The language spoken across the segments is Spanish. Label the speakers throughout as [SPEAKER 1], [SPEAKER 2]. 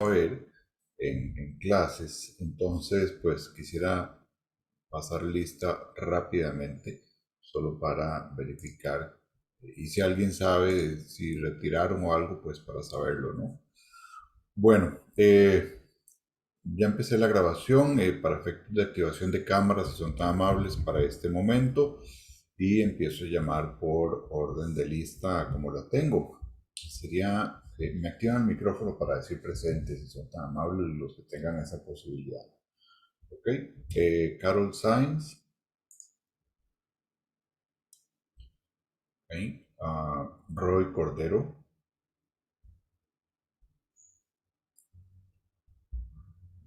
[SPEAKER 1] a ver en clases. Entonces, pues quisiera pasar lista rápidamente, solo para verificar. Y si alguien sabe si retiraron o algo, pues para saberlo, ¿no? Bueno, ya empecé la grabación para efectos de activación de cámaras, si son tan amables para este momento, y empiezo a llamar por orden de lista como la tengo. Sería, me activan el micrófono para decir presente, si son tan amables los que tengan esa posibilidad. Ok, Carol Sainz, okay. Roy Cordero,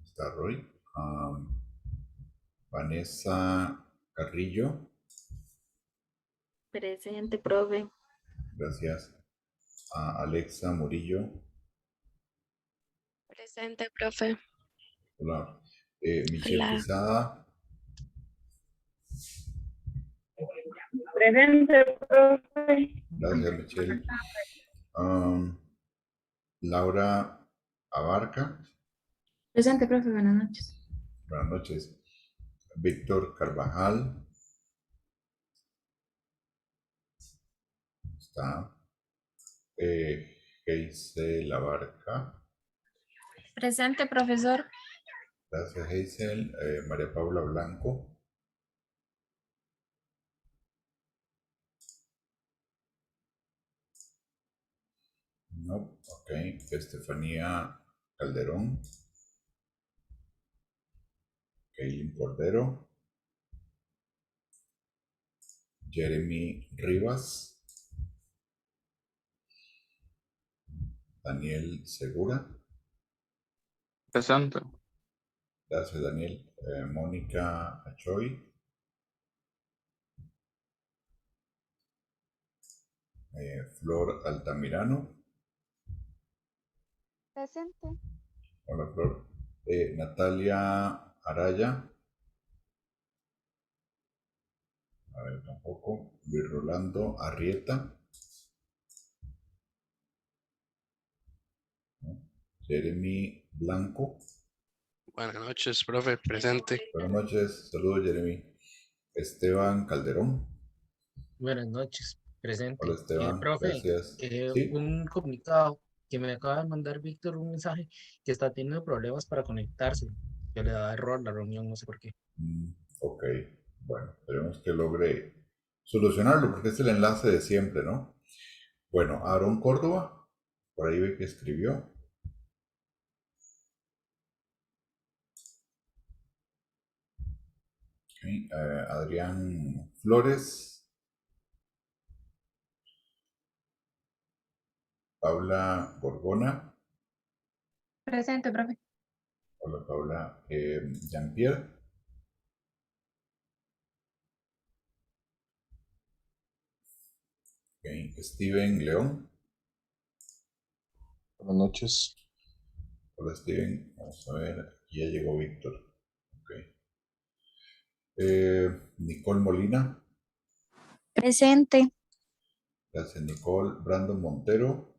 [SPEAKER 1] está Roy. Vanessa Carrillo,
[SPEAKER 2] Presente, profe.
[SPEAKER 1] gracias. Alexa Murillo,
[SPEAKER 3] Presente, profe.
[SPEAKER 1] hola. Michelle
[SPEAKER 3] Hola.
[SPEAKER 1] Quesada,
[SPEAKER 4] Presente, profe.
[SPEAKER 1] gracias Michelle. Laura Abarca,
[SPEAKER 2] Presente, profe. Buenas noches.
[SPEAKER 1] buenas noches. Víctor Carvajal, está. Hazel Abarca,
[SPEAKER 3] Presente, profesor.
[SPEAKER 1] gracias Hazel. María Paula Blanco, no, ok. Estefanía Calderón, Kaylin Cordero, Jeremy Rivas, Daniel Segura,
[SPEAKER 5] Presente.
[SPEAKER 1] gracias Daniel. Mónica Achoy, Flor Altamirano,
[SPEAKER 6] Presente.
[SPEAKER 1] hola Flor. Natalia Araya, a ver tampoco. Luis Rolando Arrieta, ¿no? Jeremy Blanco,
[SPEAKER 7] Buenas noches, profe, presente.
[SPEAKER 1] buenas noches, saludos Jeremy. Esteban Calderón,
[SPEAKER 8] Buenas noches,
[SPEAKER 1] hola
[SPEAKER 8] presente.
[SPEAKER 1] Esteban,
[SPEAKER 8] Profe,
[SPEAKER 1] gracias. Sí,
[SPEAKER 8] un comunicado que me acaba de mandar Víctor un mensaje que está teniendo problemas para conectarse, que le da error la reunión, no sé por qué.
[SPEAKER 1] ok, bueno, esperemos que logre solucionarlo porque es el enlace de siempre, ¿no? Bueno, Aarón Córdoba, por ahí ve que escribió. Ok, Adrián Flores, Paula Gorgona,
[SPEAKER 3] Presente, profe.
[SPEAKER 1] hola Paula, Jean-Pierre, ok, Steven León,
[SPEAKER 9] Buenas noches.
[SPEAKER 1] hola Steven, vamos a ver, aquí ya llegó Víctor, ok. Nicole Molina,
[SPEAKER 6] Presente.
[SPEAKER 1] gracias Nicole. Brandon Montero,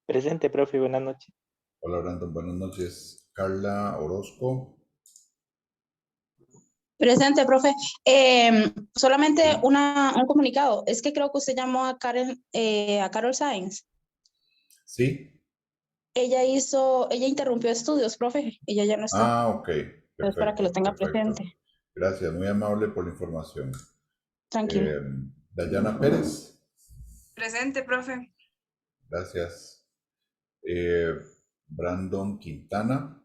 [SPEAKER 10] Presente, profe, buenas noches.
[SPEAKER 1] hola Brandon, buenas noches. Carla Orozco,
[SPEAKER 4] Presente, profe. Solamente
[SPEAKER 1] sí,
[SPEAKER 4] un comunicado. Es que creo que usted llamó a a Carol Sainz.
[SPEAKER 1] sí.
[SPEAKER 4] Ella interrumpió estudios, profe. Ella ya no está.
[SPEAKER 1] Ok,
[SPEAKER 4] Es para que lo
[SPEAKER 1] perfecto,
[SPEAKER 4] tenga
[SPEAKER 1] perfecto.
[SPEAKER 4] presente.
[SPEAKER 1] Gracias, muy amable por la información.
[SPEAKER 4] Tranquilo.
[SPEAKER 1] Dayana Pérez,
[SPEAKER 11] Presente, profe.
[SPEAKER 1] gracias. Brandon Quintana,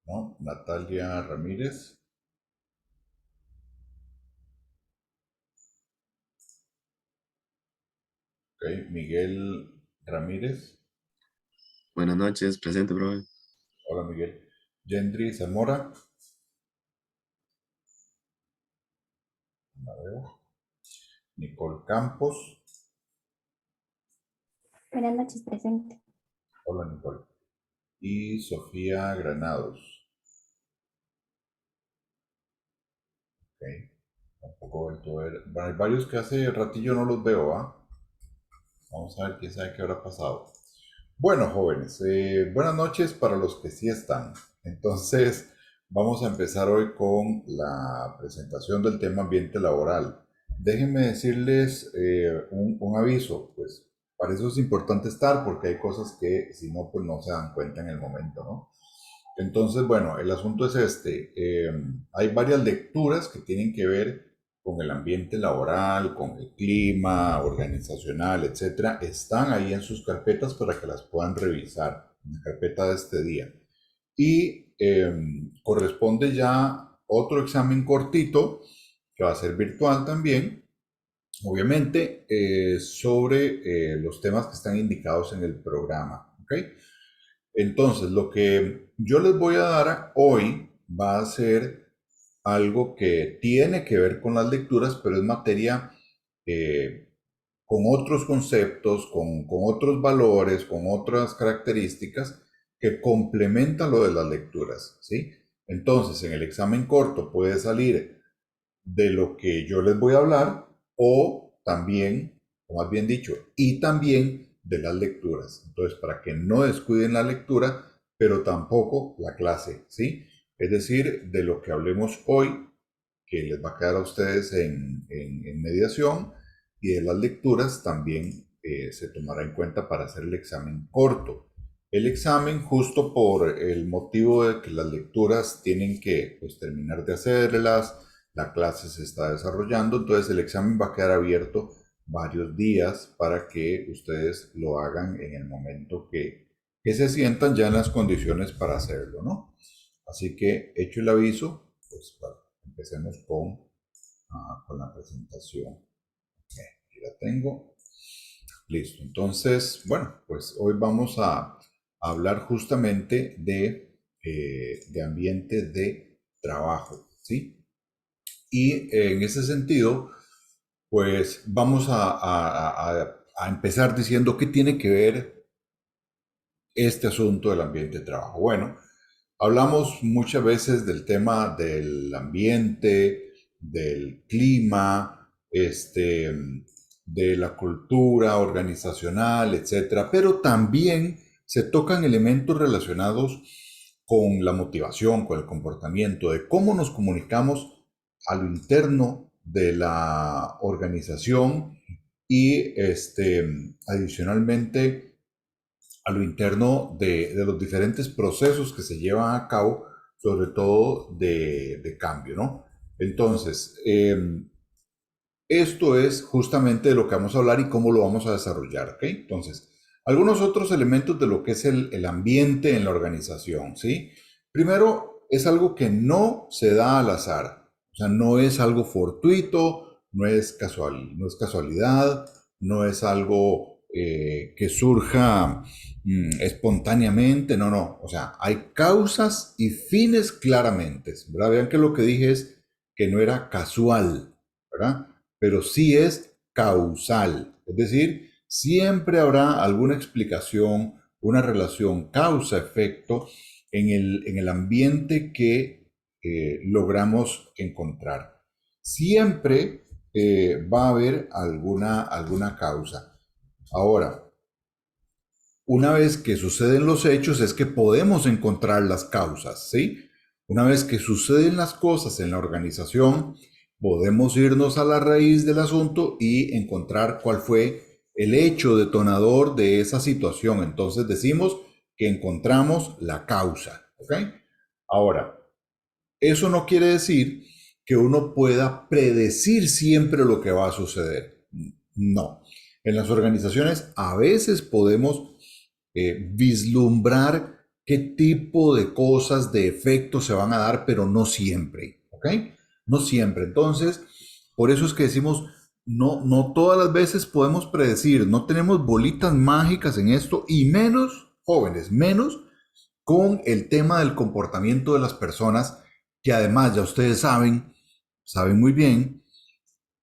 [SPEAKER 1] ¿no? Natalia Ramírez, ok. Miguel Ramírez,
[SPEAKER 9] Buenas noches, presente, profe.
[SPEAKER 1] hola Miguel. Gendry Zamora, la veo. Nicole Campos,
[SPEAKER 6] Buenas noches, presente.
[SPEAKER 1] hola Nicole. Y Sofía Granados, ok. Tampoco he vuelto a ver. Hay varios que hace ratillo no los veo, ¿ah? Vamos a ver quién sabe qué habrá pasado. Bueno, jóvenes, buenas noches para los que sí están. Entonces, vamos a empezar hoy con la presentación del tema ambiente laboral. Déjenme decirles un aviso, pues para eso es importante estar, porque hay cosas que si no, pues no se dan cuenta en el momento, ¿no? Entonces, bueno, el asunto es este. Hay varias lecturas que tienen que ver con el ambiente laboral, con el clima organizacional, etcétera. Están ahí en sus carpetas para que las puedan revisar, en la carpeta de este día. Y corresponde ya otro examen cortito, que va a ser virtual también, obviamente, sobre los temas que están indicados en el programa, ¿ok? Entonces, lo que yo les voy a dar hoy va a ser algo que tiene que ver con las lecturas, pero es materia con otros conceptos, con otros valores, con otras características que complementan lo de las lecturas, ¿sí? Entonces, en el examen corto puede salir de lo que yo les voy a hablar o también, o más bien dicho, y también de las lecturas. Entonces, para que no descuiden la lectura, pero tampoco la clase, ¿sí? Es decir, de lo que hablemos hoy, que les va a quedar a ustedes en mediación, y de las lecturas también se tomará en cuenta para hacer el examen corto. El examen, justo por el motivo de que las lecturas tienen que pues, terminar de hacerlas, la clase se está desarrollando, entonces el examen va a quedar abierto varios días para que ustedes lo hagan en el momento que se sientan ya en las condiciones para hacerlo, ¿no? Así que, hecho el aviso, pues bueno, empecemos con la presentación. Aquí la tengo. Listo. Entonces, bueno, pues hoy vamos a hablar justamente de ambiente de trabajo, ¿sí? Y en ese sentido, pues vamos a empezar diciendo qué tiene que ver este asunto del ambiente de trabajo. Bueno, hablamos muchas veces del tema del ambiente, del clima, de la cultura organizacional, etcétera, pero también se tocan elementos relacionados con la motivación, con el comportamiento, de cómo nos comunicamos a lo interno de la organización y adicionalmente a lo interno de los diferentes procesos que se llevan a cabo, sobre todo de cambio, ¿no? Entonces, esto es justamente de lo que vamos a hablar y cómo lo vamos a desarrollar, ¿ok? Entonces, algunos otros elementos de lo que es el ambiente en la organización, ¿sí? Primero, es algo que no se da al azar, o sea, no es algo fortuito, no es casualidad, no es algo que surja espontáneamente, no, o sea, hay causas y fines claramente, ¿verdad? Vean que lo que dije es que no era casual, ¿verdad? Pero sí es causal, es decir, siempre habrá alguna explicación, una relación causa-efecto en el ambiente que logramos encontrar. Siempre va a haber alguna causa. Ahora, una vez que suceden los hechos es que podemos encontrar las causas, ¿sí? Una vez que suceden las cosas en la organización, podemos irnos a la raíz del asunto y encontrar cuál fue el hecho detonador de esa situación. Entonces decimos que encontramos la causa, ¿ok? Ahora, eso no quiere decir que uno pueda predecir siempre lo que va a suceder. No. En las organizaciones a veces podemos vislumbrar qué tipo de cosas, de efectos se van a dar, pero no siempre, ¿ok? No siempre. Entonces, por eso es que decimos, no todas las veces podemos predecir, no tenemos bolitas mágicas en esto, y menos, jóvenes, menos con el tema del comportamiento de las personas, que además ya ustedes saben muy bien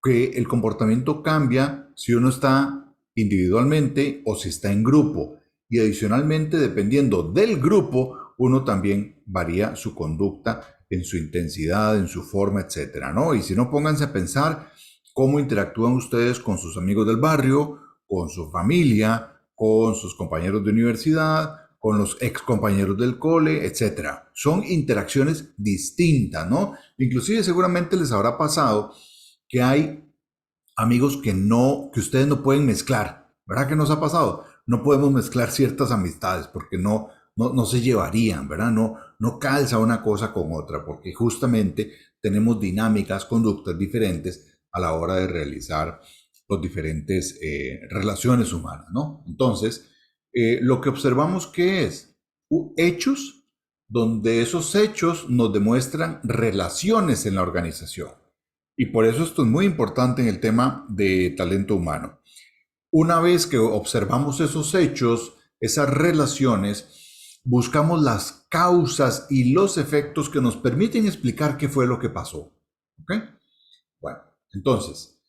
[SPEAKER 1] que el comportamiento cambia si uno está individualmente o si está en grupo. Y adicionalmente, dependiendo del grupo, uno también varía su conducta en su intensidad, en su forma, etcétera, ¿no? Y si no, pónganse a pensar cómo interactúan ustedes con sus amigos del barrio, con su familia, con sus compañeros de universidad, con los ex compañeros del cole, etc. Son interacciones distintas, ¿no? Inclusive seguramente les habrá pasado que hay amigos que ustedes no pueden mezclar. ¿Verdad que nos ha pasado? No podemos mezclar ciertas amistades porque no se llevarían, ¿verdad? No calza una cosa con otra porque justamente tenemos dinámicas, conductas diferentes a la hora de realizar las diferentes relaciones humanas, ¿no? Entonces, lo que observamos que es hechos donde esos hechos nos demuestran relaciones en la organización. Y por eso esto es muy importante en el tema de talento humano. Una vez que observamos esos hechos, esas relaciones, buscamos las causas y los efectos que nos permiten explicar qué fue lo que pasó. ¿Ok? Bueno, entonces,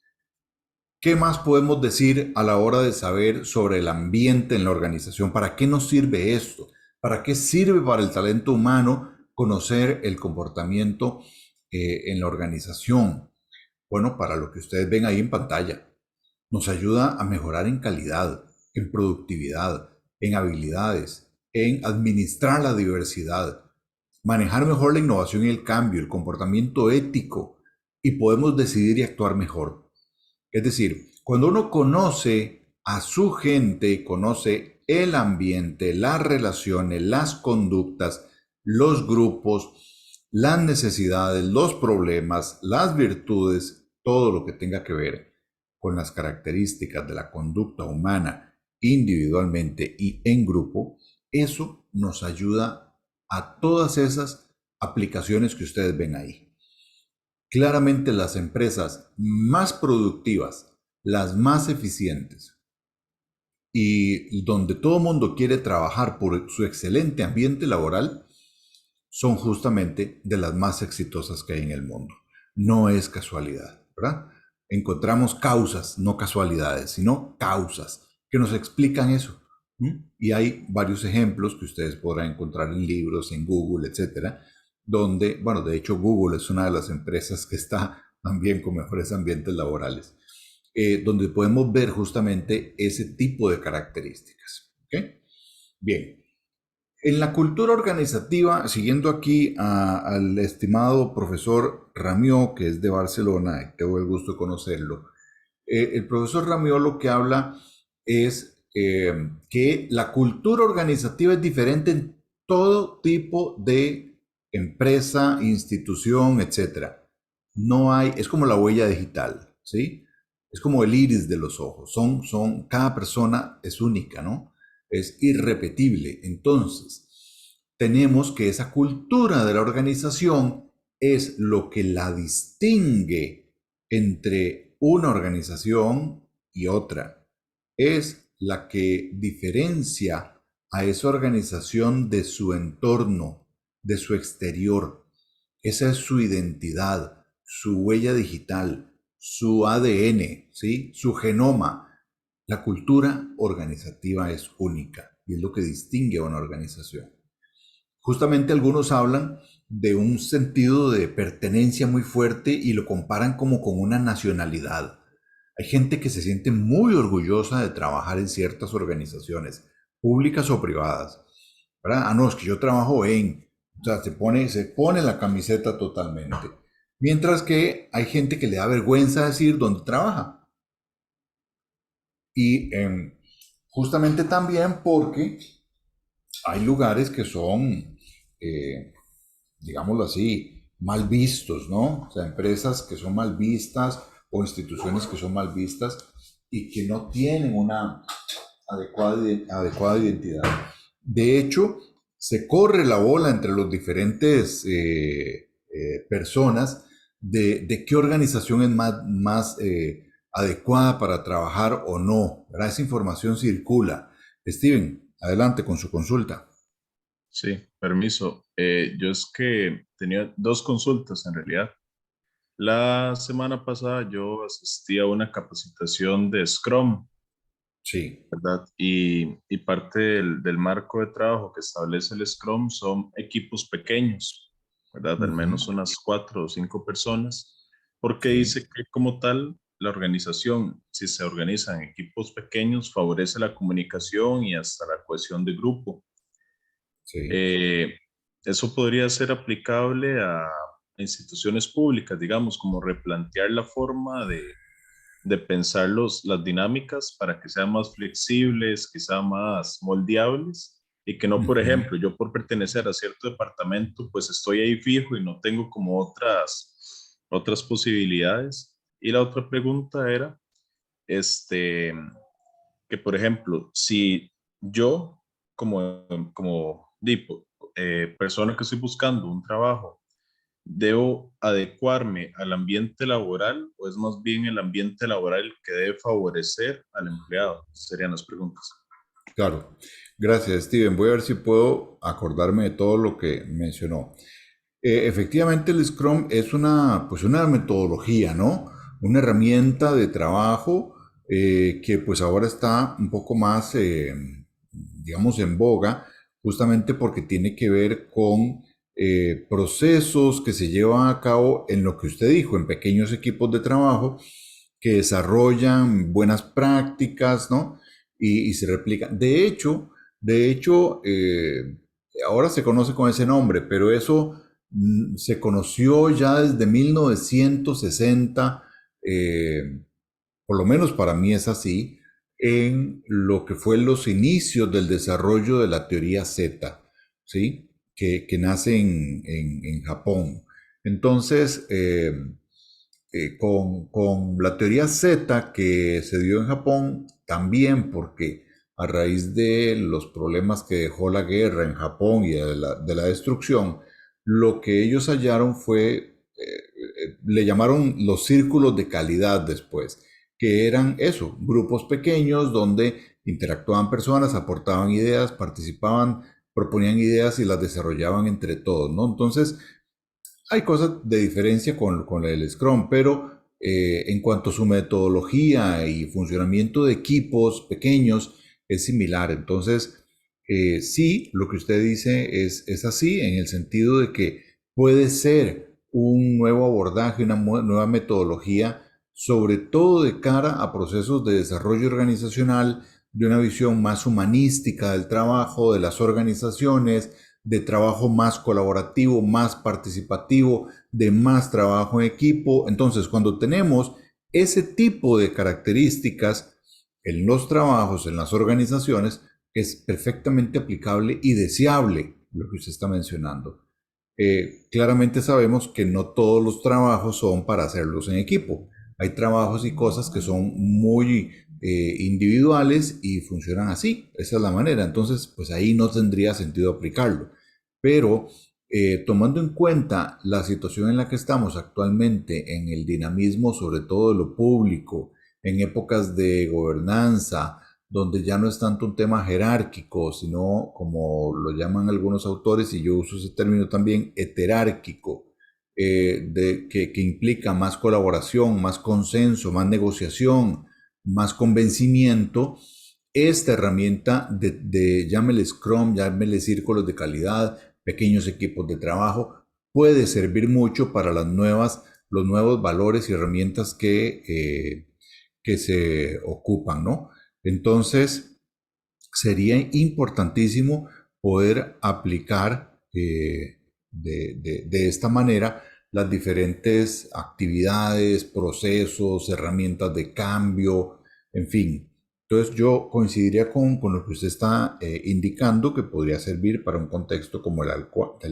[SPEAKER 1] ¿qué más podemos decir a la hora de saber sobre el ambiente en la organización? ¿Para qué nos sirve esto? ¿Para qué sirve para el talento humano conocer el comportamiento en la organización? Bueno, para lo que ustedes ven ahí en pantalla. Nos ayuda a mejorar en calidad, en productividad, en habilidades, en administrar la diversidad, manejar mejor la innovación y el cambio, el comportamiento ético, y podemos decidir y actuar mejor. Es decir, cuando uno conoce a su gente, conoce el ambiente, las relaciones, las conductas, los grupos, las necesidades, los problemas, las virtudes, todo lo que tenga que ver con las características de la conducta humana individualmente y en grupo, eso nos ayuda a todas esas aplicaciones que ustedes ven ahí. Claramente las empresas más productivas, las más eficientes y donde todo el mundo quiere trabajar por su excelente ambiente laboral, son justamente de las más exitosas que hay en el mundo. No es casualidad, ¿verdad? Encontramos causas, no casualidades, sino causas que nos explican eso. Y hay varios ejemplos que ustedes podrán encontrar en libros, en Google, etcétera, donde, bueno, de hecho Google es una de las empresas que está también con mejores ambientes laborales, donde podemos ver justamente ese tipo de características. ¿Ok? Bien. En la cultura organizativa, siguiendo aquí al estimado profesor Ramió, que es de Barcelona, tengo el gusto de conocerlo, el profesor Ramió lo que habla es que la cultura organizativa es diferente en todo tipo de empresa, institución, etc. No hay, es como la huella digital, ¿sí? Es como el iris de los ojos, cada persona es única, ¿no? Es irrepetible. Entonces, tenemos que esa cultura de la organización es lo que la distingue entre una organización y otra. Es la que diferencia a esa organización de su entorno, de su exterior. Esa es su identidad, su huella digital, su ADN, ¿sí? Su genoma. La cultura organizativa es única y es lo que distingue a una organización. Justamente algunos hablan de un sentido de pertenencia muy fuerte y lo comparan como con una nacionalidad. Hay gente que se siente muy orgullosa de trabajar en ciertas organizaciones, públicas o privadas, ¿verdad? Ah, no, es que yo trabajo o sea, se pone la camiseta totalmente. Mientras que hay gente que le da vergüenza decir dónde trabaja. Y justamente también porque hay lugares que son, digámoslo así, mal vistos, ¿no? O sea, empresas que son mal vistas o instituciones que son mal vistas y que no tienen una adecuada identidad. De hecho, se corre la bola entre los diferentes personas de qué organización es más adecuada para trabajar o no, ¿verdad? Esa información circula. Steven, adelante con su consulta.
[SPEAKER 5] Sí, permiso. Yo es que tenía dos consultas en realidad. La semana pasada yo asistí a una capacitación de Scrum,
[SPEAKER 1] Sí.
[SPEAKER 5] ¿verdad? Y parte del marco de trabajo que establece el Scrum son equipos pequeños, ¿verdad? Al menos unas 4 o 5 personas, porque dice que como tal la organización, si se organizan equipos pequeños, favorece la comunicación y hasta la cohesión de grupo.
[SPEAKER 1] Sí.
[SPEAKER 5] Eso podría ser aplicable a instituciones públicas, digamos, como replantear la forma de pensar las dinámicas para que sean más flexibles, quizá más moldeables, y que no, por
[SPEAKER 1] Ujú.
[SPEAKER 5] ejemplo, yo por pertenecer a cierto departamento, pues estoy ahí fijo y no tengo como otras posibilidades. Y la otra pregunta era, que por ejemplo, si yo como persona que estoy buscando un trabajo, ¿debo adecuarme al ambiente laboral o es más bien el ambiente laboral el que debe favorecer al empleado? Serían las preguntas.
[SPEAKER 1] Claro. Gracias, Steven. Voy a ver si puedo acordarme de todo lo que mencionó. Efectivamente, el Scrum es pues una metodología, ¿no? Una herramienta de trabajo que pues ahora está un poco más, digamos, en boga, justamente porque tiene que ver con procesos que se llevan a cabo en lo que usted dijo, en pequeños equipos de trabajo que desarrollan buenas prácticas, ¿no? Y se replican. De hecho, ahora se conoce con ese nombre, pero eso se conoció ya desde 1960, por lo menos para mí es así, en lo que fue los inicios del desarrollo de la teoría Z, ¿sí? Que nace en Japón. Entonces, con la teoría Z que se dio en Japón, también porque a raíz de los problemas que dejó la guerra en Japón y de la destrucción, lo que ellos hallaron fue, le llamaron los círculos de calidad después, que eran eso, grupos pequeños donde interactuaban personas, aportaban ideas, participaban, proponían ideas y las desarrollaban entre todos, ¿no? Entonces, hay cosas de diferencia con el Scrum, pero en cuanto a su metodología y funcionamiento de equipos pequeños, es similar. Entonces, sí, lo que usted dice es así, en el sentido de que puede ser un nuevo abordaje, una nueva metodología, sobre todo de cara a procesos de desarrollo organizacional, de una visión más humanística del trabajo, de las organizaciones, de trabajo más colaborativo, más participativo, de más trabajo en equipo. Entonces, cuando tenemos ese tipo de características en los trabajos, en las organizaciones, es perfectamente aplicable y deseable lo que usted está mencionando. Claramente sabemos que no todos los trabajos son para hacerlos en equipo. Hay trabajos y cosas que son muy individuales y funcionan así. Esa es la manera. Entonces, pues ahí no tendría sentido aplicarlo. Pero tomando en cuenta la situación en la que estamos actualmente, en el dinamismo sobre todo de lo público, en épocas de gobernanza, donde ya no es tanto un tema jerárquico, sino como lo llaman algunos autores, y yo uso ese término también, heterárquico, que implica más colaboración, más consenso, más negociación, más convencimiento. Esta herramienta llámele Scrum, llámele círculos de calidad, pequeños equipos de trabajo, puede servir mucho para los nuevos valores y herramientas que se ocupan, ¿no? Entonces, sería importantísimo poder aplicar de esta manera las diferentes actividades, procesos, herramientas de cambio, en fin. Entonces yo coincidiría con lo que usted está indicando, que podría servir para un contexto como el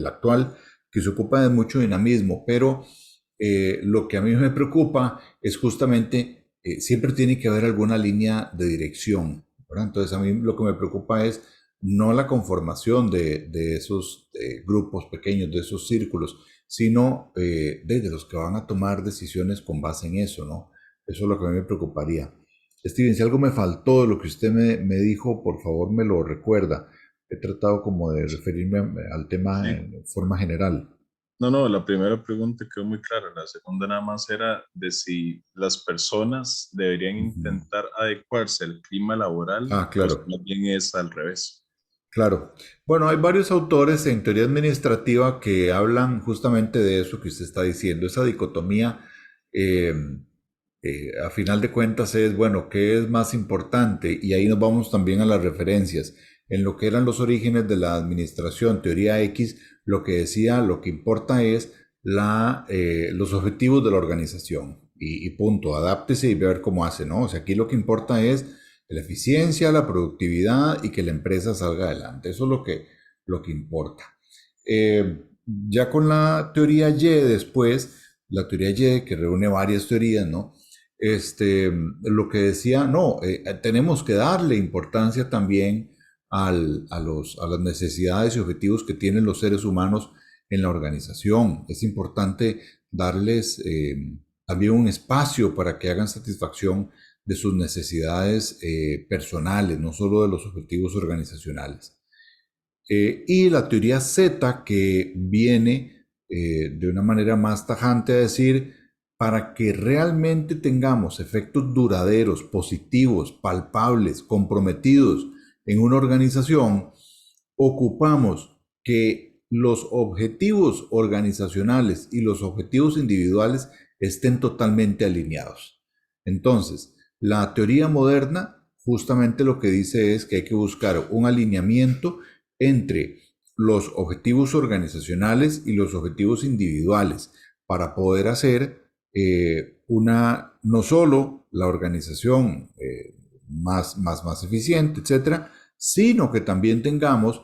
[SPEAKER 1] actual, que se ocupa de mucho dinamismo, pero lo que a mí me preocupa es justamente, siempre tiene que haber alguna línea de dirección, ¿verdad? Entonces a mí lo que me preocupa es no la conformación de esos grupos pequeños, de esos círculos, sino de los que van a tomar decisiones con base en eso, ¿no? Eso es lo que a mí me preocuparía. Steven, si algo me faltó de lo que usted me dijo, por favor me lo recuerda. He tratado como de referirme al tema
[SPEAKER 5] Sí.
[SPEAKER 1] en forma general.
[SPEAKER 5] No, la primera pregunta quedó muy clara. La segunda nada más era de si las personas deberían intentar adecuarse al clima laboral,
[SPEAKER 1] Ah, claro.
[SPEAKER 5] o si más bien es al revés.
[SPEAKER 1] Claro. Bueno, hay varios autores en teoría administrativa que hablan justamente de eso que usted está diciendo, esa dicotomía a final de cuentas es, bueno, ¿qué es más importante? Y ahí nos vamos también a las referencias. En lo que eran los orígenes de la administración, teoría X, lo que decía, lo que importa es los objetivos de la organización. Y punto, adáptese y ver cómo hace, ¿no? O sea, aquí lo que importa es la eficiencia, la productividad y que la empresa salga adelante. Eso es lo que importa. Ya con la teoría Y después, la teoría Y que reúne varias teorías, ¿no? Lo que decía, no, tenemos que darle importancia también a las necesidades y objetivos que tienen los seres humanos en la organización. Es importante darles también un espacio para que hagan satisfacción de sus necesidades personales, no solo de los objetivos organizacionales. Y la teoría Z, que viene de una manera más tajante a decir, para que realmente tengamos efectos duraderos, positivos, palpables, comprometidos en una organización, ocupamos que los objetivos organizacionales y los objetivos individuales estén totalmente alineados. Entonces, la teoría moderna justamente lo que dice es que hay que buscar un alineamiento entre los objetivos organizacionales y los objetivos individuales para poder hacer no solo la organización más eficiente, etcétera, sino que también tengamos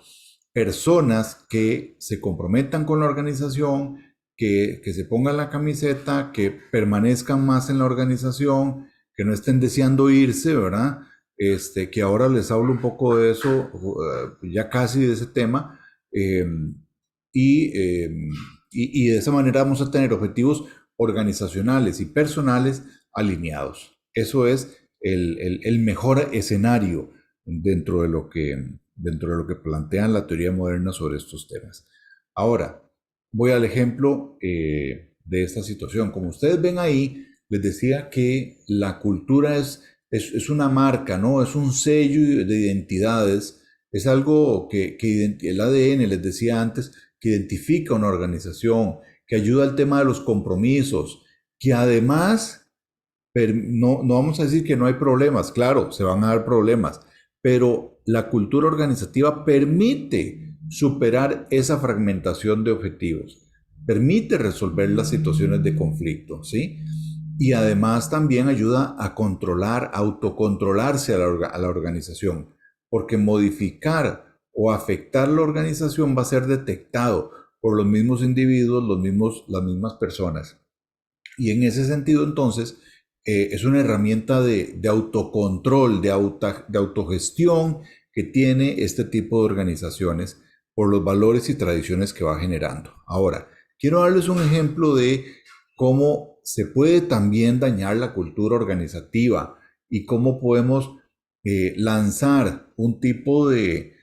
[SPEAKER 1] personas que se comprometan con la organización, que se pongan la camiseta, que permanezcan más en la organización, que no estén deseando irse, ¿verdad? Que ahora les hablo un poco de eso, ya casi de ese tema, y de esa manera vamos a tener objetivos organizacionales y personales alineados. Eso es el mejor escenario dentro de lo que plantean la teoría moderna sobre estos temas. Ahora, voy al ejemplo de esta situación. Como ustedes ven ahí, les decía que la cultura es una marca, ¿no? Es un sello de identidades, es algo que el ADN, les decía antes, que identifica una organización, que ayuda al tema de los compromisos, que además, no vamos a decir que no hay problemas, claro, se van a dar problemas, pero la cultura organizativa permite superar esa fragmentación de objetivos, permite resolver las situaciones de conflicto, ¿sí? Y además también ayuda a autocontrolarse a la organización, porque modificar o afectar la organización va a ser detectado por los mismos individuos, las mismas personas. Y en ese sentido, entonces, es una herramienta de autocontrol, de autogestión que tiene este tipo de organizaciones por los valores y tradiciones que va generando. Ahora, quiero darles un ejemplo de cómo se puede también dañar la cultura organizativa y cómo podemos lanzar un tipo de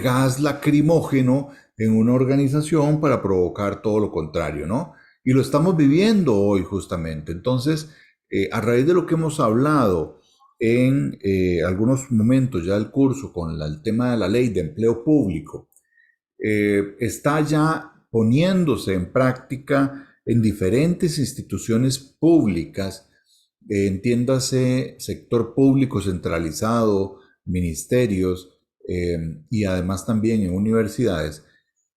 [SPEAKER 1] gas lacrimógeno en una organización para provocar todo lo contrario, ¿no? Y lo estamos viviendo hoy justamente. Entonces, a raíz de lo que hemos hablado en algunos momentos ya del curso con el tema de la ley de empleo público, está ya poniéndose en práctica en diferentes instituciones públicas, entiéndase sector público centralizado, ministerios y además también en universidades,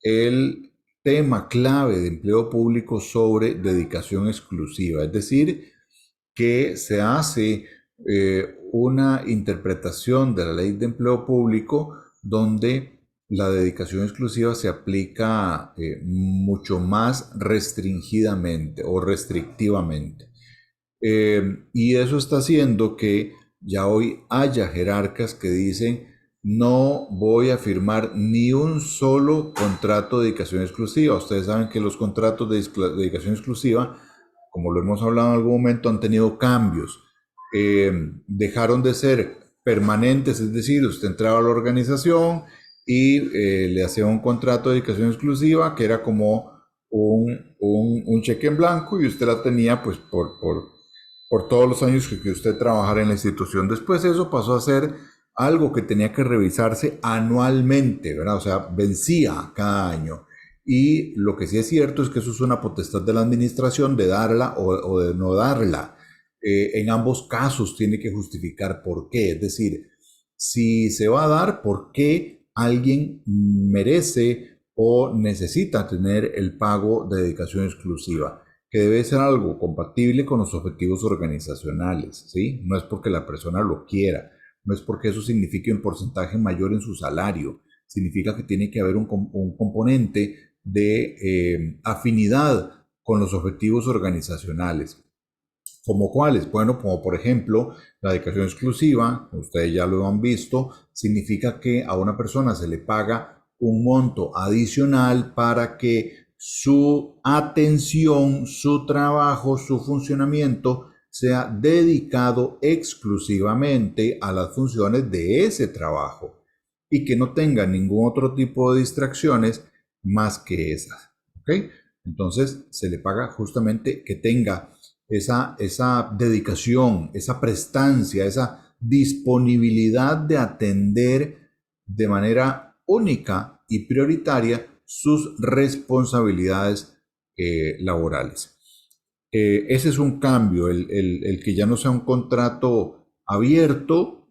[SPEAKER 1] el tema clave de empleo público sobre dedicación exclusiva, es decir, que se hace una interpretación de la ley de empleo público donde la dedicación exclusiva se aplica mucho más restringidamente o restrictivamente. Y eso está haciendo que ya hoy haya jerarcas que dicen no voy a firmar ni un solo contrato de dedicación exclusiva. Ustedes saben que los contratos de dedicación exclusiva, como lo hemos hablado en algún momento, han tenido cambios. Dejaron de ser permanentes, es decir, usted entraba a la organización y le hacía un contrato de dedicación exclusiva que era como un cheque en blanco y usted la tenía pues por todos los años que usted trabajara en la institución. Después eso pasó a ser algo que tenía que revisarse anualmente, ¿verdad? O sea, vencía cada año. Y lo que sí es cierto es que eso es una potestad de la administración de darla o de no darla. En ambos casos tiene que justificar por qué. Es decir, si se va a dar, por qué alguien merece o necesita tener el pago de dedicación exclusiva, que debe ser algo compatible con los objetivos organizacionales, ¿sí? No es porque la persona lo quiera, no es porque eso signifique un porcentaje mayor en su salario, significa que tiene que haber un componente de afinidad con los objetivos organizacionales. ¿Como cuáles? Bueno, como por ejemplo, la dedicación exclusiva, ustedes ya lo han visto, significa que a una persona se le paga un monto adicional para que su atención, su trabajo, su funcionamiento sea dedicado exclusivamente a las funciones de ese trabajo y que no tenga ningún otro tipo de distracciones más que esas. ¿Ok? Entonces se le paga justamente que tenga esa dedicación, esa prestancia, esa disponibilidad de atender de manera única y prioritaria sus responsabilidades laborales. Ese es un cambio, el que ya no sea un contrato abierto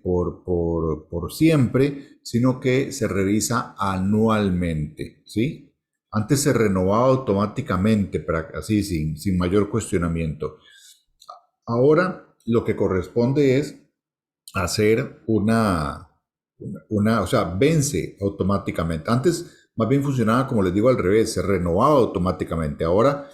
[SPEAKER 1] por siempre, sino que se revisa anualmente, ¿sí? Antes se renovaba automáticamente, así sin mayor cuestionamiento. Ahora lo que corresponde es hacer o sea, vence automáticamente. Antes más bien funcionaba, como les digo, al revés, se renovaba automáticamente. Ahora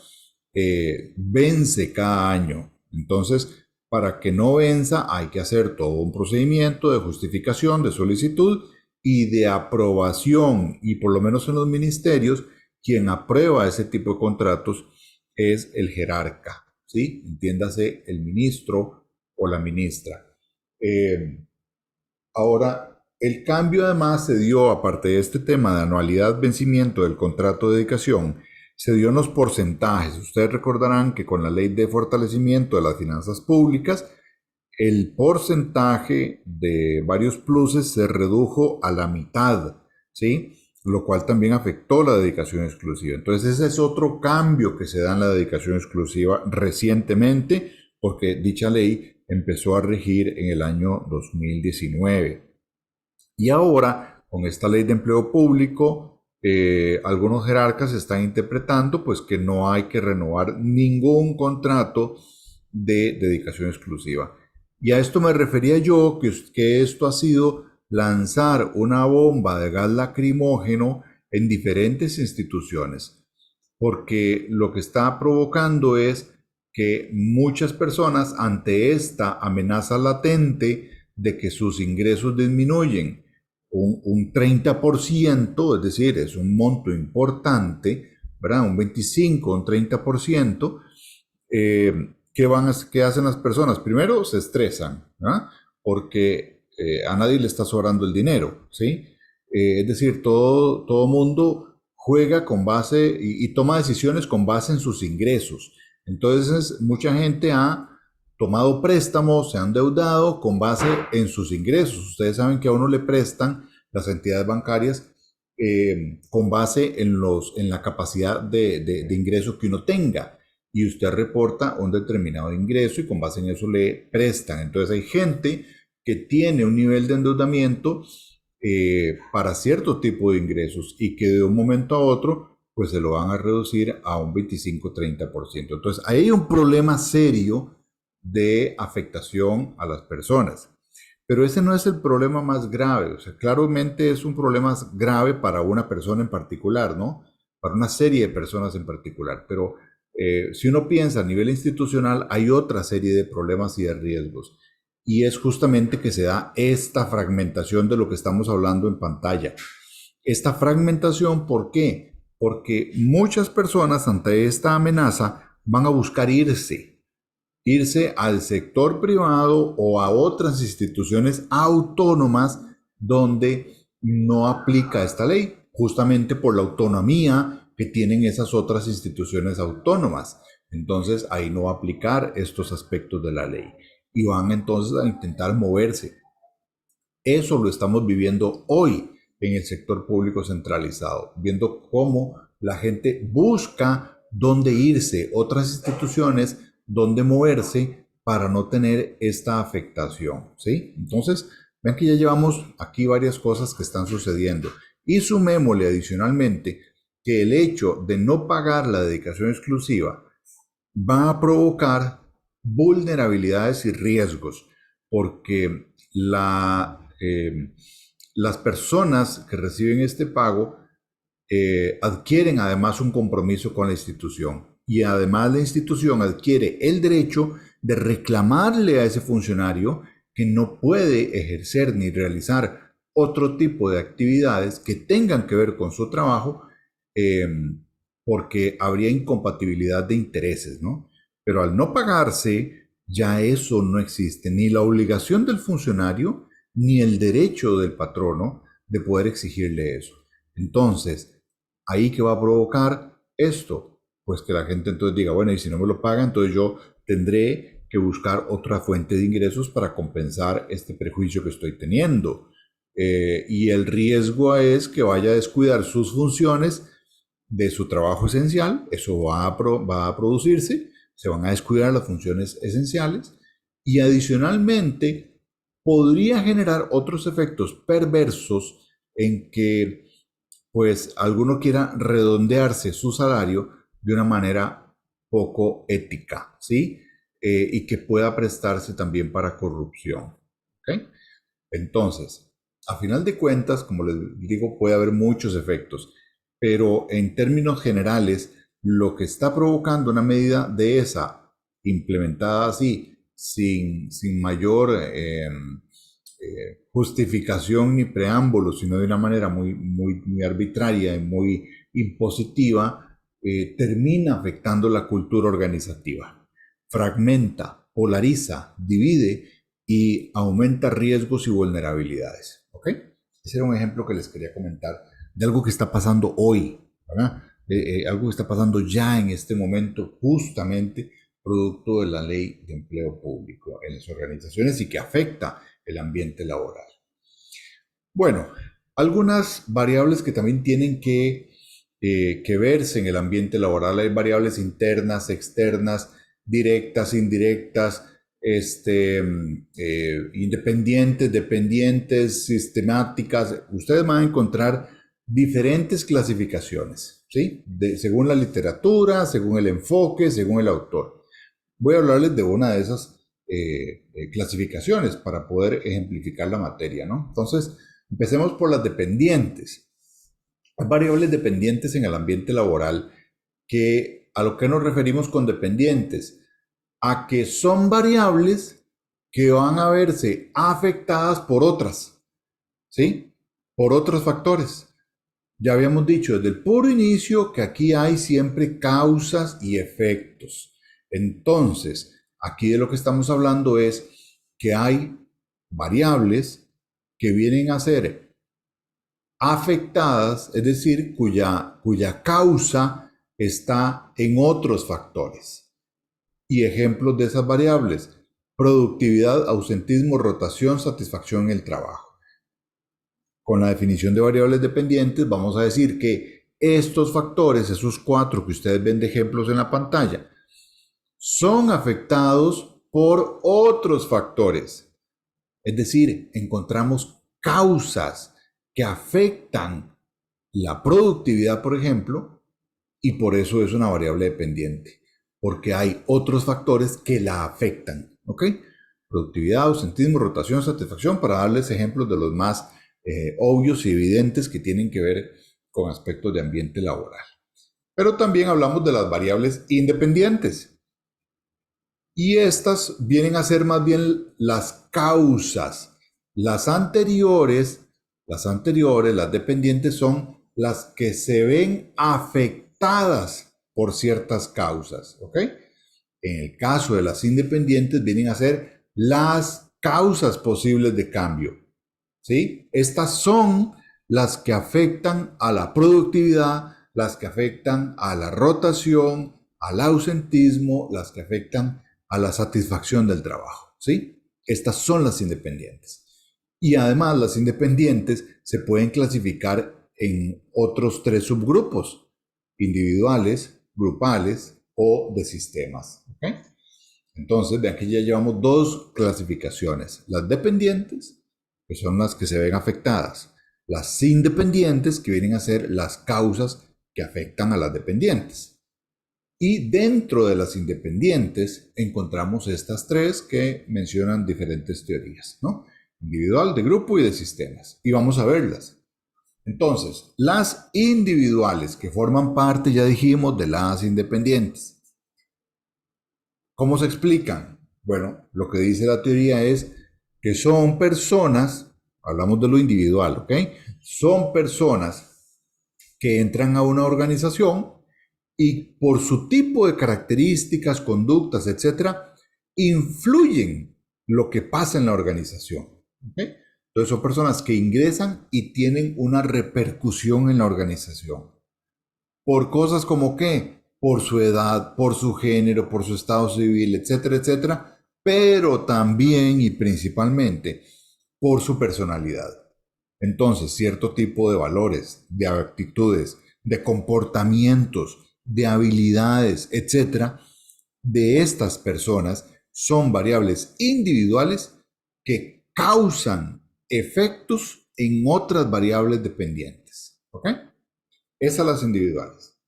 [SPEAKER 1] vence cada año. Entonces, para que no venza, hay que hacer todo un procedimiento de justificación, de solicitud y de aprobación. Y por lo menos en los ministerios, quien aprueba ese tipo de contratos es el jerarca, ¿sí? Entiéndase el ministro o la ministra. Ahora, el cambio además se dio, aparte de este tema de anualidad vencimiento del contrato de dedicación, se dio en los porcentajes. Ustedes recordarán que con la ley de fortalecimiento de las finanzas públicas, el porcentaje de varios pluses se redujo a la mitad, ¿sí? Lo cual también afectó la dedicación exclusiva. Entonces ese es otro cambio que se da en la dedicación exclusiva recientemente, porque dicha ley empezó a regir en el año 2019. Y ahora, con esta ley de empleo público, algunos jerarcas están interpretando pues que no hay que renovar ningún contrato de dedicación exclusiva. Y a esto me refería yo, que esto ha sido lanzar una bomba de gas lacrimógeno en diferentes instituciones, porque lo que está provocando es que muchas personas, ante esta amenaza latente de que sus ingresos disminuyen un 30%, es decir, es un monto importante, ¿verdad? Un 25, un 30%, ¿qué hacen las personas? Primero se estresan, ¿verdad? Porque a nadie le está sobrando el dinero, ¿sí? Es decir, todo mundo juega con base y toma decisiones con base en sus ingresos. Entonces, mucha gente ha tomado préstamos, se han endeudado con base en sus ingresos. Ustedes saben que a uno le prestan las entidades bancarias con base en la capacidad de ingreso que uno tenga. Y usted reporta un determinado ingreso y con base en eso le prestan. Entonces hay gente que tiene un nivel de endeudamiento para cierto tipo de ingresos y que de un momento a otro pues se lo van a reducir a un 25-30%. Entonces ahí hay un problema serio de afectación a las personas. Pero ese no es el problema más grave. O sea, claramente es un problema grave para una persona en particular, ¿no? Para una serie de personas en particular. Pero si uno piensa a nivel institucional, hay otra serie de problemas y de riesgos. Y es justamente que se da esta fragmentación de lo que estamos hablando en pantalla. Esta fragmentación, ¿por qué? Porque muchas personas ante esta amenaza van a buscar irse al sector privado o a otras instituciones autónomas donde no aplica esta ley, justamente por la autonomía que tienen esas otras instituciones autónomas. Entonces ahí no va a aplicar estos aspectos de la ley y van entonces a intentar moverse. Eso lo estamos viviendo hoy en el sector público centralizado, viendo cómo la gente busca dónde irse, otras instituciones, dónde moverse para no tener esta afectación, ¿sí? Entonces, ven que ya llevamos aquí varias cosas que están sucediendo. Y sumémosle adicionalmente que el hecho de no pagar la dedicación exclusiva va a provocar vulnerabilidades y riesgos, porque las personas que reciben este pago adquieren además un compromiso con la institución, y además la institución adquiere el derecho de reclamarle a ese funcionario que no puede ejercer ni realizar otro tipo de actividades que tengan que ver con su trabajo, porque habría incompatibilidad de intereses, ¿no? Pero al no pagarse, ya eso no existe, ni la obligación del funcionario, ni el derecho del patrono de poder exigirle eso. Entonces, ¿ahí qué va a provocar esto? Pues que la gente entonces diga, bueno, y si no me lo pagan, entonces yo tendré que buscar otra fuente de ingresos para compensar este perjuicio que estoy teniendo. Y el riesgo es que vaya a descuidar sus funciones de su trabajo esencial, eso va a producirse, se van a descuidar las funciones esenciales, y adicionalmente podría generar otros efectos perversos en que pues alguno quiera redondearse su salario de una manera poco ética, ¿sí? Y que pueda prestarse también para corrupción, ¿ok? Entonces, a final de cuentas, como les digo, puede haber muchos efectos, pero en términos generales, lo que está provocando una medida de esa, implementada así, sin mayor justificación ni preámbulo, sino de una manera muy arbitraria y muy impositiva, termina afectando la cultura organizativa. Fragmenta, polariza, divide y aumenta riesgos y vulnerabilidades. ¿Ok? Ese era un ejemplo que les quería comentar de algo que está pasando hoy, ¿verdad? Algo que está pasando ya en este momento, justamente producto de la ley de empleo público en las organizaciones y que afecta el ambiente laboral. Bueno, algunas variables que también tienen que verse en el ambiente laboral. Hay variables internas, externas, directas, indirectas, independientes, dependientes, sistemáticas. Ustedes van a encontrar diferentes clasificaciones, ¿sí? Según la literatura, según el enfoque, según el autor. Voy a hablarles de una de esas clasificaciones para poder ejemplificar la materia, ¿no? Entonces, empecemos por las dependientes. Hay variables dependientes en el ambiente laboral que, ¿a lo que nos referimos con dependientes? A que son variables que van a verse afectadas por otras, ¿sí? Por otros factores. Ya habíamos dicho desde el puro inicio que aquí hay siempre causas y efectos. Entonces, aquí de lo que estamos hablando es que hay variables que vienen a ser afectadas, es decir, cuya causa está en otros factores. Y ejemplos de esas variables: productividad, ausentismo, rotación, satisfacción en el trabajo. Con la definición de variables dependientes vamos a decir que estos factores, esos 4 que ustedes ven de ejemplos en la pantalla, son afectados por otros factores. Es decir, encontramos causas que afectan la productividad, por ejemplo, y por eso es una variable dependiente, porque hay otros factores que la afectan, ¿ok? Productividad, ausentismo, rotación, satisfacción, para darles ejemplos de los más obvios y evidentes que tienen que ver con aspectos de ambiente laboral. Pero también hablamos de las variables independientes. Y estas vienen a ser más bien las causas. Las anteriores, las dependientes, son las que se ven afectadas por ciertas causas, ¿ok? En el caso de las independientes vienen a ser las causas posibles de cambio, ¿sí? Estas son las que afectan a la productividad, las que afectan a la rotación, al ausentismo, las que afectan a la satisfacción del trabajo, ¿sí? Estas son las independientes. Y además las independientes se pueden clasificar en otros 3 subgrupos. individuales, grupales o de sistemas. ¿Ok? Entonces, vean que ya llevamos dos clasificaciones. Las dependientes, que son las que se ven afectadas. Las independientes, que vienen a ser las causas que afectan a las dependientes. Y dentro de las independientes encontramos estas tres que mencionan diferentes teorías, ¿no? Individual, de grupo y de sistemas. Y vamos a verlas. Entonces, las individuales que forman parte, ya dijimos, de las independientes. ¿Cómo se explican? Bueno, lo que dice la teoría es que son personas, hablamos de lo individual, ¿ok? Son personas que entran a una organización y por su tipo de características, conductas, etcétera, influyen lo que pasa en la organización. ¿Okay? Entonces son personas que ingresan y tienen una repercusión en la organización. Por cosas como qué, por su edad, por su género, por su estado civil, etcétera, etcétera, pero también y principalmente por su personalidad. Entonces, cierto tipo de valores, de actitudes, de comportamientos, de habilidades, etcétera, de estas personas son variables individuales que causan efectos en otras variables dependientes. ¿Ok? Esas las individuales.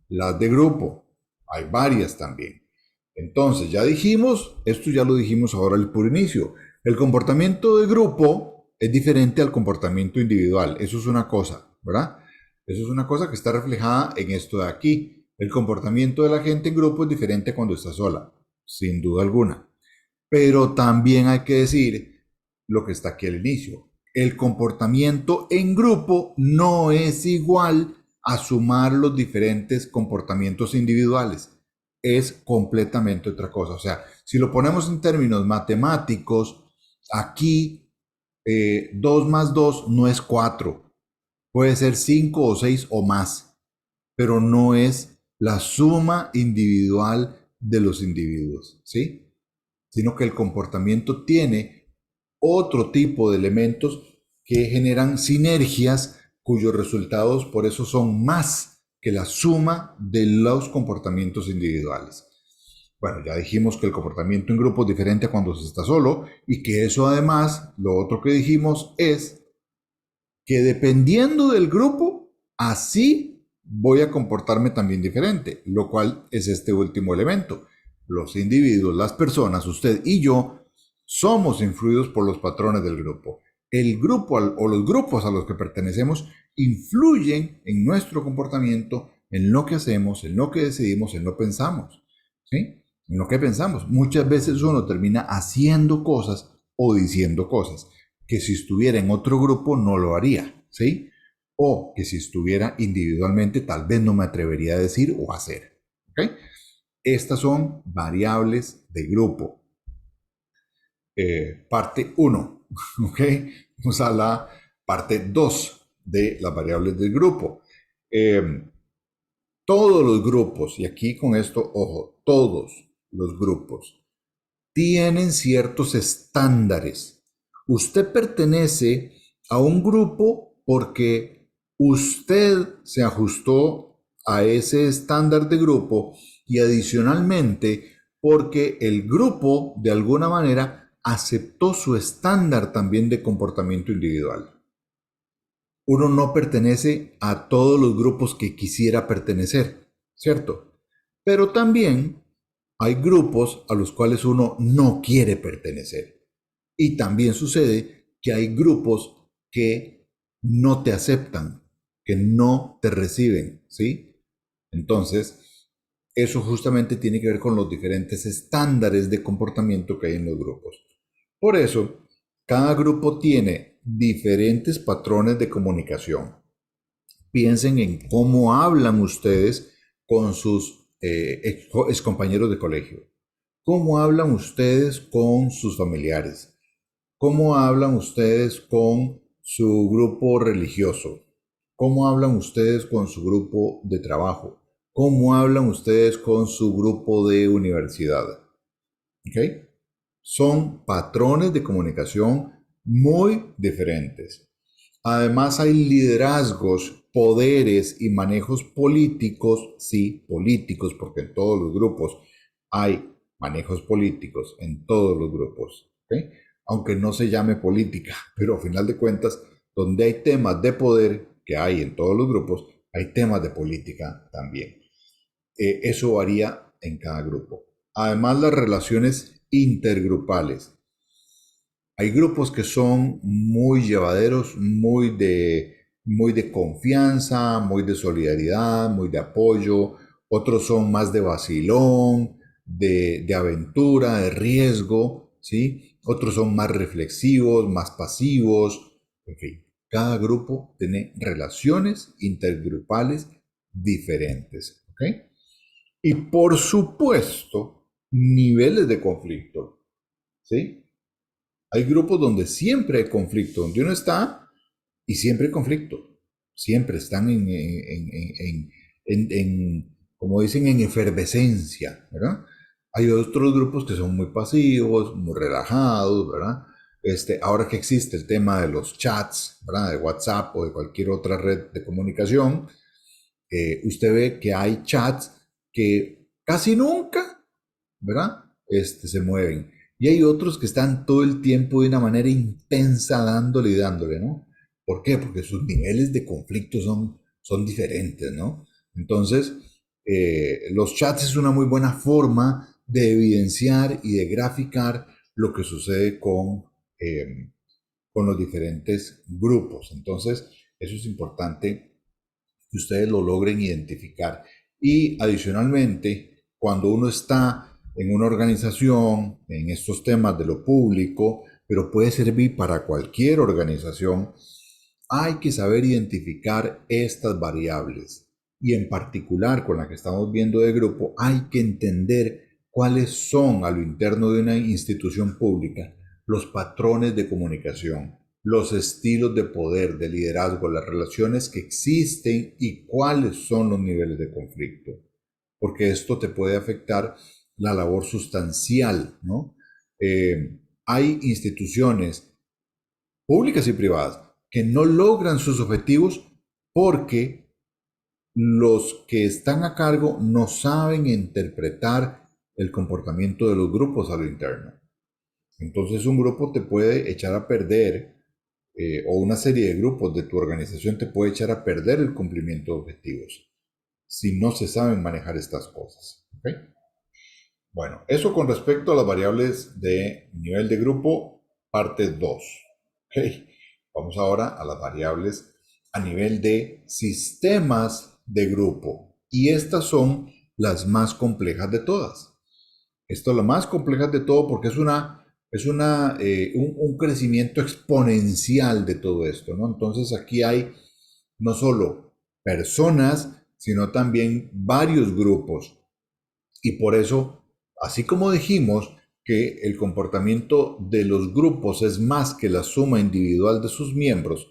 [SPEAKER 1] Las de grupo, hay varias también. Entonces, ya dijimos, esto ya lo dijimos ahora al puro inicio, el comportamiento de grupo es diferente al comportamiento individual. Eso es una cosa, ¿verdad? Eso es una cosa que está reflejada en esto de aquí. El comportamiento de la gente en grupo es diferente cuando está sola, sin duda alguna. Pero también hay que decir lo que está aquí al inicio. El comportamiento en grupo no es igual a sumar los diferentes comportamientos individuales. Es completamente otra cosa. O sea, si lo ponemos en términos matemáticos, aquí 2 más 2 no es 4. Puede ser 5 o 6 o más. Pero no es la suma individual de los individuos, ¿sí? Sino que el comportamiento tiene otro tipo de elementos que generan sinergias cuyos resultados por eso son más que la suma de los comportamientos individuales. Bueno, ya dijimos que el comportamiento en grupo es diferente cuando se está solo y que eso además, lo otro que dijimos es que dependiendo del grupo, así voy a comportarme también diferente, lo cual es este último elemento. Los individuos, las personas, usted y yo, somos influidos por los patrones del grupo. El grupo o los grupos a los que pertenecemos influyen en nuestro comportamiento, en lo que hacemos, en lo que decidimos, en lo que pensamos. ¿Sí? En lo que pensamos. Muchas veces uno termina haciendo cosas o diciendo cosas que si estuviera en otro grupo no lo haría. ¿Sí? O que si estuviera individualmente tal vez no me atrevería a decir o hacer. ¿Okay? Estas son variables de grupo. Parte 1. ¿Okay? Vamos a la parte 2 de las variables del grupo. Todos los grupos, y aquí con esto, ojo, todos los grupos tienen ciertos estándares. Usted pertenece a un grupo porque usted se ajustó a ese estándar de grupo y adicionalmente porque el grupo de alguna manera aceptó su estándar también de comportamiento individual. Uno no pertenece a todos los grupos que quisiera pertenecer, ¿cierto? Pero también hay grupos a los cuales uno no quiere pertenecer. Y también sucede que hay grupos que no te aceptan, que no te reciben, ¿sí? Entonces, eso justamente tiene que ver con los diferentes estándares de comportamiento que hay en los grupos. Por eso, cada grupo tiene diferentes patrones de comunicación. Piensen en cómo hablan ustedes con sus excompañeros de colegio. ¿Cómo hablan ustedes con sus familiares? ¿Cómo hablan ustedes con su grupo religioso? ¿Cómo hablan ustedes con su grupo de trabajo? ¿Cómo hablan ustedes con su grupo de universidad? ¿Ok? Son patrones de comunicación muy diferentes. Además, hay liderazgos poderes y manejos políticos, sí, políticos, porque en todos los grupos hay manejos políticos, en todos los grupos, ¿ok? Aunque no se llame política, pero a final de cuentas, donde hay temas de poder, que hay en todos los grupos, hay temas de política también. Eso varía en cada grupo. Además, las relaciones intergrupales. Hay grupos que son muy llevaderos, muy de confianza, muy de solidaridad, muy de apoyo. Otros son más de vacilón, de aventura, de riesgo, ¿sí? Otros son más reflexivos, más pasivos, en fin. Cada grupo tiene relaciones intergrupales diferentes, ¿ok? Y por supuesto, niveles de conflicto, ¿sí? Hay grupos donde siempre hay conflicto, donde uno está y siempre hay conflicto. Siempre están como dicen, en efervescencia, ¿verdad? Hay otros grupos que son muy pasivos, muy relajados, ¿verdad? Ahora que existe el tema de los chats, ¿verdad? De WhatsApp o de cualquier otra red de comunicación, usted ve que hay chats que casi nunca, ¿verdad? Se mueven. Y hay otros que están todo el tiempo de una manera intensa dándole y dándole, ¿no? ¿Por qué? Porque sus niveles de conflicto son diferentes, ¿no? Entonces, los chats es una muy buena forma de evidenciar y de graficar lo que sucede con los diferentes grupos. Entonces, eso es importante que ustedes lo logren identificar. Y adicionalmente, cuando uno está en una organización, en estos temas de lo público, pero puede servir para cualquier organización, hay que saber identificar estas variables. Y en particular con la que estamos viendo de grupo, hay que entender cuáles son a lo interno de una institución pública los patrones de comunicación, los estilos de poder, de liderazgo, las relaciones que existen y cuáles son los niveles de conflicto. Porque esto te puede afectar la labor sustancial, ¿no? Hay instituciones públicas y privadas que no logran sus objetivos porque los que están a cargo no saben interpretar el comportamiento de los grupos a lo interno. Entonces un grupo te puede echar a perder, o una serie de grupos de tu organización te puede echar a perder el cumplimiento de objetivos si no se saben manejar estas cosas, ¿ok? Bueno, eso con respecto a las variables de nivel de grupo, parte 2. ¿Okay? Vamos ahora a las variables a nivel de sistemas de grupo. Y estas son las más complejas de todas. Esto es la más compleja de todo porque es un crecimiento exponencial de todo esto, ¿no? Entonces aquí hay no solo personas, sino también varios grupos. Y por eso, así como dijimos que el comportamiento de los grupos es más que la suma individual de sus miembros,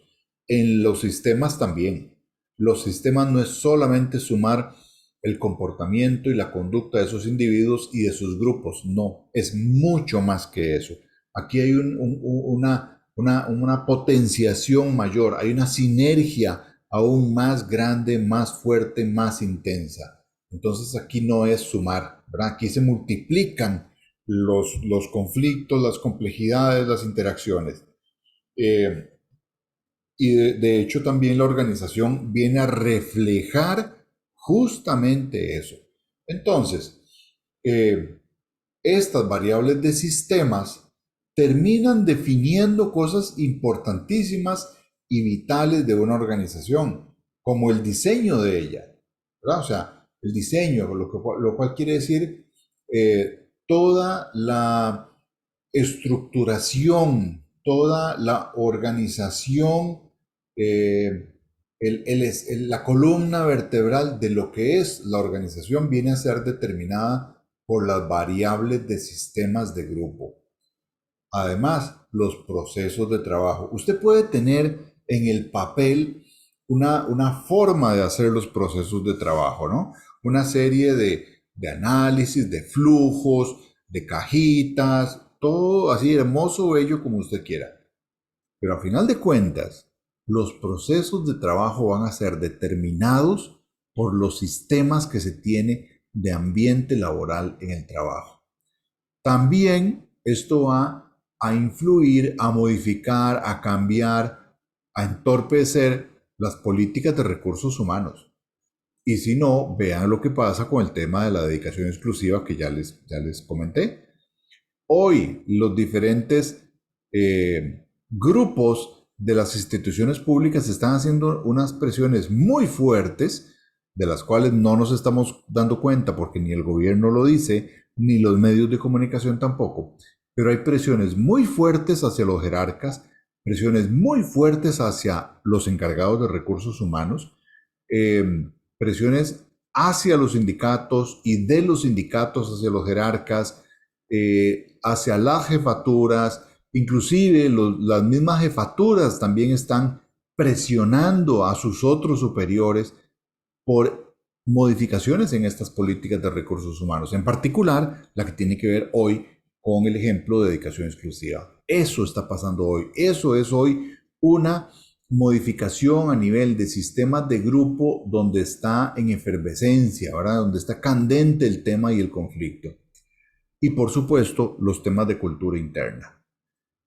[SPEAKER 1] en los sistemas también. Los sistemas no es solamente sumar el comportamiento y la conducta de esos individuos y de sus grupos, no, es mucho más que eso. Aquí hay una potenciación mayor, hay una sinergia aún más grande, más fuerte, más intensa. Entonces aquí no es sumar, ¿verdad? Aquí se multiplican los conflictos, las complejidades, las interacciones. Y de hecho también la organización viene a reflejar justamente eso. Entonces, estas variables de sistemas terminan definiendo cosas importantísimas y vitales de una organización, como el diseño de ella, ¿verdad? O sea, el diseño, lo cual quiere decir toda la estructuración, toda la organización, la columna vertebral de lo que es la organización viene a ser determinada por las variables de sistemas de grupo. Además, los procesos de trabajo. Usted puede tener en el papel una forma de hacer los procesos de trabajo, ¿no? Una serie de análisis, de flujos, de cajitas, todo así hermoso, bello como usted quiera. Pero a final de cuentas, los procesos de trabajo van a ser determinados por los sistemas que se tiene de ambiente laboral en el trabajo. También esto va a influir, a modificar, a cambiar, a entorpecer las políticas de recursos humanos. Y si no, vean lo que pasa con el tema de la dedicación exclusiva que ya les comenté. Hoy los diferentes grupos de las instituciones públicas están haciendo unas presiones muy fuertes, de las cuales no nos estamos dando cuenta porque ni el gobierno lo dice, ni los medios de comunicación tampoco. Pero hay presiones muy fuertes hacia los jerarcas, presiones muy fuertes hacia los encargados de recursos humanos, presiones hacia los sindicatos y de los sindicatos hacia los jerarcas, hacia las jefaturas, inclusive las mismas jefaturas también están presionando a sus otros superiores por modificaciones en estas políticas de recursos humanos, en particular la que tiene que ver hoy con el ejemplo de dedicación exclusiva. Eso está pasando hoy, eso es hoy una modificación a nivel de sistemas de grupo donde está en efervescencia, ¿verdad? Donde está candente el tema y el conflicto. Y por supuesto, los temas de cultura interna.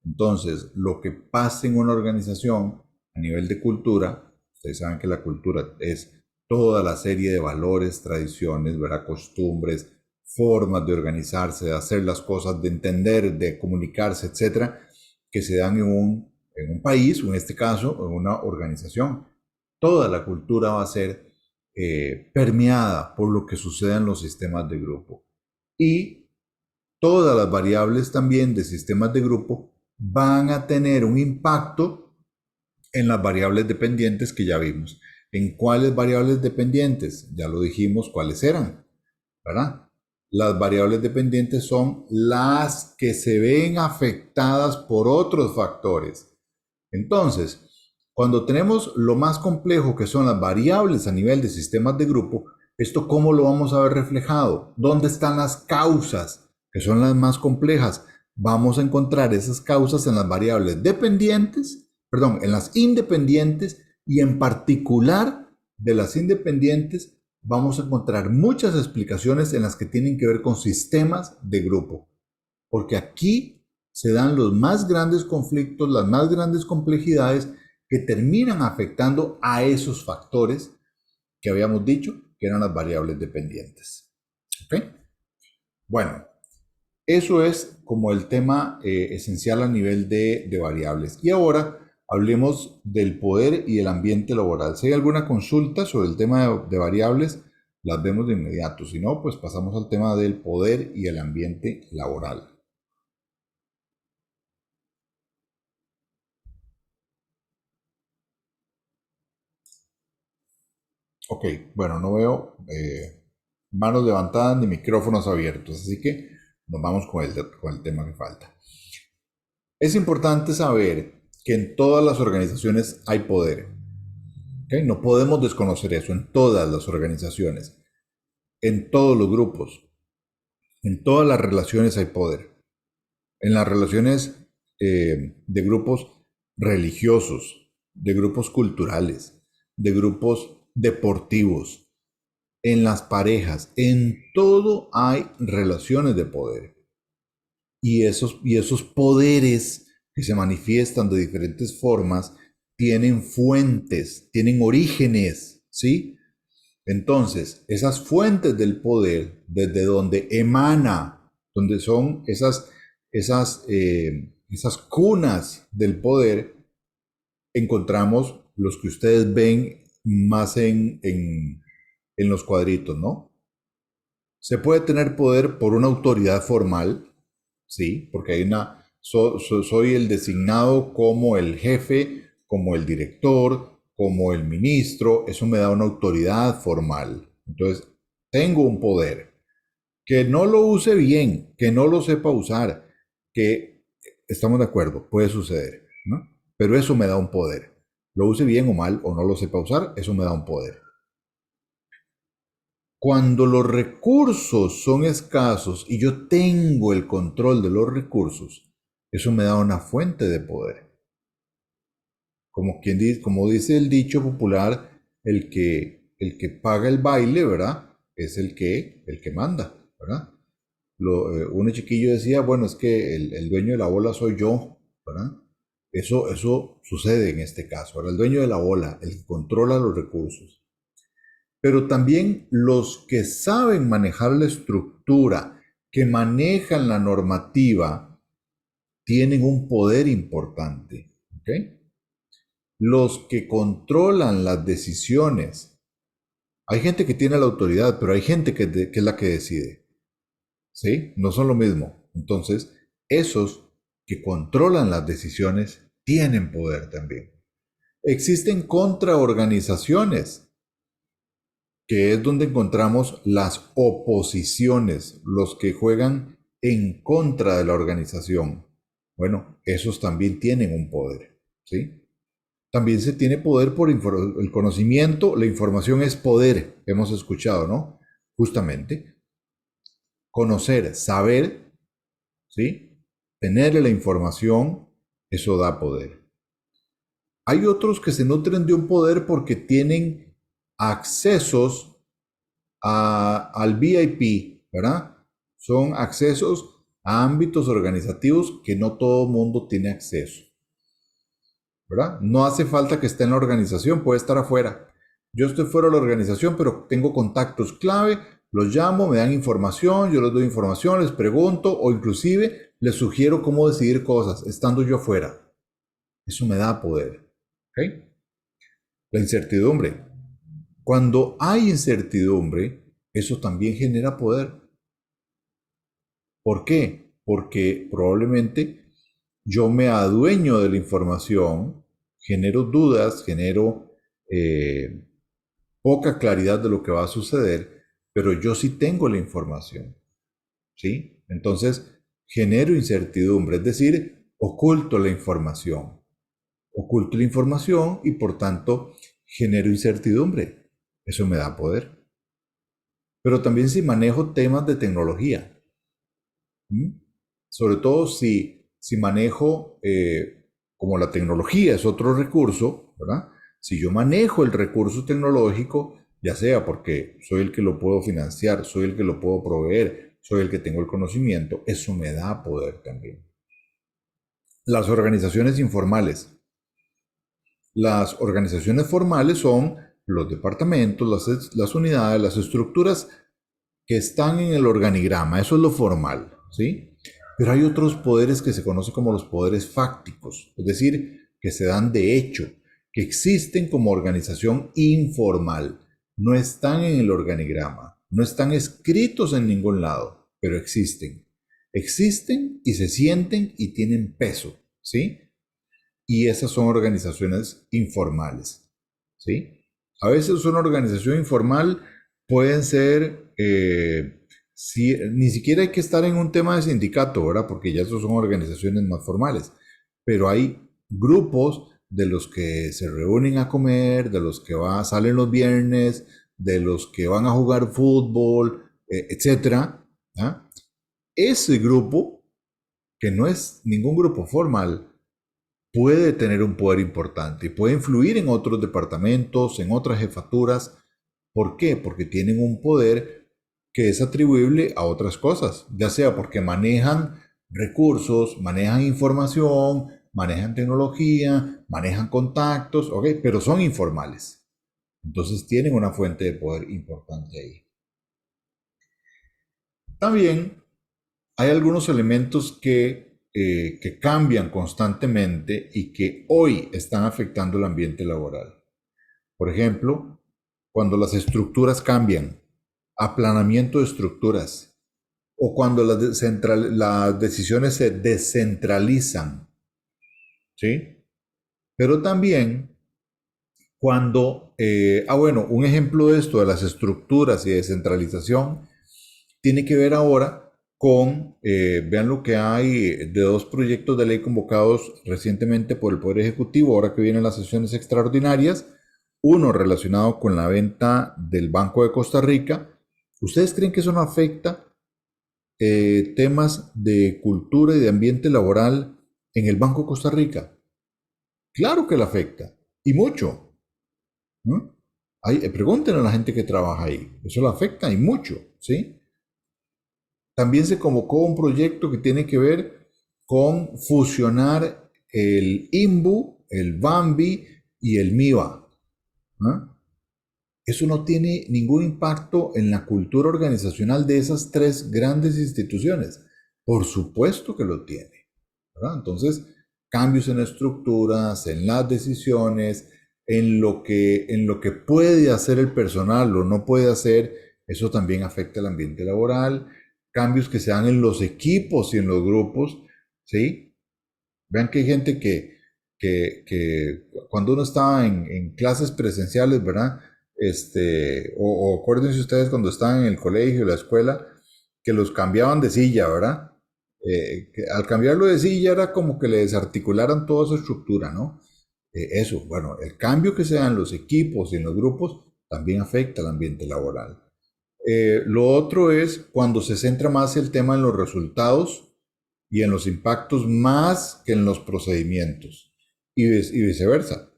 [SPEAKER 1] Entonces, lo que pasa en una organización a nivel de cultura, ustedes saben que la cultura es toda la serie de valores, tradiciones, ¿verdad? Costumbres, formas de organizarse, de hacer las cosas, de entender, de comunicarse, etcétera, que se dan en un país, o en este caso, en una organización. Toda la cultura va a ser permeada por lo que suceda en los sistemas de grupo. Y todas las variables también de sistemas de grupo van a tener un impacto en las variables dependientes que ya vimos. ¿En cuáles variables dependientes? Ya lo dijimos cuáles eran, ¿verdad? Las variables dependientes son las que se ven afectadas por otros factores. Entonces, cuando tenemos lo más complejo que son las variables a nivel de sistemas de grupo, ¿esto cómo lo vamos a ver reflejado? ¿Dónde están las causas, que son las más complejas? Vamos a encontrar esas causas en las variables dependientes, en las independientes, y en particular de las independientes vamos a encontrar muchas explicaciones en las que tienen que ver con sistemas de grupo. Porque aquí se dan los más grandes conflictos, las más grandes complejidades que terminan afectando a esos factores que habíamos dicho que eran las variables dependientes. ¿Ok? Bueno, eso es como el tema esencial a nivel de variables. Y ahora hablemos del poder y el ambiente laboral. Si hay alguna consulta sobre el tema de variables, las vemos de inmediato. Si no, pues pasamos al tema del poder y el ambiente laboral. Ok, bueno, no veo manos levantadas ni micrófonos abiertos, así que nos vamos con el tema que falta. Es importante saber que en todas las organizaciones hay poder. ¿Okay? No podemos desconocer eso. En todas las organizaciones, en todos los grupos, en todas las relaciones hay poder. En las relaciones de grupos religiosos, de grupos culturales, de grupos deportivos, en las parejas, en todo hay relaciones de poder. Y esos poderes que se manifiestan de diferentes formas tienen fuentes, tienen orígenes, ¿sí? Entonces, esas fuentes del poder, desde donde emana, donde son esas cunas del poder, encontramos los que ustedes ven más en los cuadritos, ¿no? Se puede tener poder por una autoridad formal, sí, porque hay soy el designado como el jefe, como el director, como el ministro, eso me da una autoridad formal. Entonces, tengo un poder. Que no lo use bien, que no lo sepa usar, que estamos de acuerdo, puede suceder, ¿no? Pero eso me da un poder. Lo use bien o mal, o no lo sepa usar, eso me da un poder. Cuando los recursos son escasos y yo tengo el control de los recursos, eso me da una fuente de poder. como quien dice, como dice el dicho popular, el que paga el baile, ¿verdad? Es el que manda, ¿verdad? Un chiquillo decía, bueno, es que el dueño de la bola soy yo, ¿verdad? Eso sucede en este caso. Ahora, el dueño de la bola, el que controla los recursos. Pero también los que saben manejar la estructura, que manejan la normativa, tienen un poder importante. ¿Ok? Los que controlan las decisiones. Hay gente que tiene la autoridad, pero hay gente que es la que decide. ¿Sí? No son lo mismo. Entonces, esos que controlan las decisiones tienen poder también. Existen contraorganizaciones, que es donde encontramos las oposiciones, los que juegan en contra de la organización. Bueno, esos también tienen un poder, ¿sí? También se tiene poder por el conocimiento, la información es poder, hemos escuchado, ¿no? Justamente, conocer, saber, ¿sí? Tener la información, eso da poder. Hay otros que se nutren de un poder porque tienen accesos al VIP, ¿verdad? Son accesos a ámbitos organizativos que no todo el mundo tiene acceso, ¿verdad? No hace falta que esté en la organización, puede estar afuera. Yo estoy fuera de la organización, pero tengo contactos clave, los llamo, me dan información, yo les doy información, les pregunto o inclusive les sugiero cómo decidir cosas, estando yo afuera. Eso me da poder. ¿Ok? La incertidumbre. Cuando hay incertidumbre, eso también genera poder. ¿Por qué? Porque probablemente yo me adueño de la información, genero dudas, genero poca claridad de lo que va a suceder, pero yo sí tengo la información. ¿Sí? Entonces, genero incertidumbre, es decir, oculto la información. Oculto la información y por tanto genero incertidumbre. Eso me da poder. Pero también si manejo temas de tecnología. Sobre todo si manejo, como la tecnología es otro recurso, ¿verdad? Si yo manejo el recurso tecnológico, ya sea porque soy el que lo puedo financiar, soy el que lo puedo proveer, soy el que tengo el conocimiento, eso me da poder también. Las organizaciones informales. Las organizaciones formales son los departamentos, las unidades, las estructuras que están en el organigrama. Eso es lo formal, ¿sí? Pero hay otros poderes que se conocen como los poderes fácticos, es decir, que se dan de hecho, que existen como organización informal. No están en el organigrama, no están escritos en ningún lado, pero existen. Existen y se sienten y tienen peso, ¿sí? Y esas son organizaciones informales, ¿sí? A veces una organización informal pueden ser, ni siquiera hay que estar en un tema de sindicato, ¿verdad? Porque ya esos son organizaciones más formales, pero hay grupos de los que se reúnen a comer, de los que salen los viernes, de los que van a jugar fútbol, etcétera. ¿Ah? Ese grupo, que no es ningún grupo formal, puede tener un poder importante y puede influir en otros departamentos, en otras jefaturas. ¿Por qué? Porque tienen un poder que es atribuible a otras cosas, ya sea porque manejan recursos, manejan información, manejan tecnología, manejan contactos, ¿ok? Pero son informales. Entonces tienen una fuente de poder importante ahí. También hay algunos elementos que cambian constantemente y que hoy están afectando el ambiente laboral. Por ejemplo, cuando las estructuras cambian, aplanamiento de estructuras, o cuando las decisiones se descentralizan, ¿sí? Pero también cuando, un ejemplo de esto, de las estructuras y descentralización, tiene que ver ahora con, vean lo que hay de dos proyectos de ley convocados recientemente por el Poder Ejecutivo, ahora que vienen las sesiones extraordinarias, uno relacionado con la venta del Banco de Costa Rica. ¿Ustedes creen que eso no afecta temas de cultura y de ambiente laboral en el Banco de Costa Rica? Claro que le afecta, y mucho. ¿No? Pregúntenle a la gente que trabaja ahí, eso le afecta y mucho, ¿sí? También se convocó un proyecto que tiene que ver con fusionar el INBU, el BAMBI y el MIBA. ¿Ah? Eso no tiene ningún impacto en la cultura organizacional de esas tres grandes instituciones. Por supuesto que lo tiene, ¿verdad? Entonces, cambios en estructuras, en las decisiones, en lo que puede hacer el personal o no puede hacer, eso también afecta el ambiente laboral. Cambios que se dan en los equipos y en los grupos, ¿sí? Vean que hay gente que cuando uno estaba en clases presenciales, ¿verdad? O acuérdense ustedes cuando estaban en el colegio, la escuela, que los cambiaban de silla, ¿verdad? Que al cambiarlo de silla era como que le desarticularan toda su estructura, ¿no? Eso, bueno, el cambio que se da en los equipos y en los grupos también afecta al ambiente laboral. Lo otro es cuando se centra más el tema en los resultados y en los impactos más que en los procedimientos y viceversa.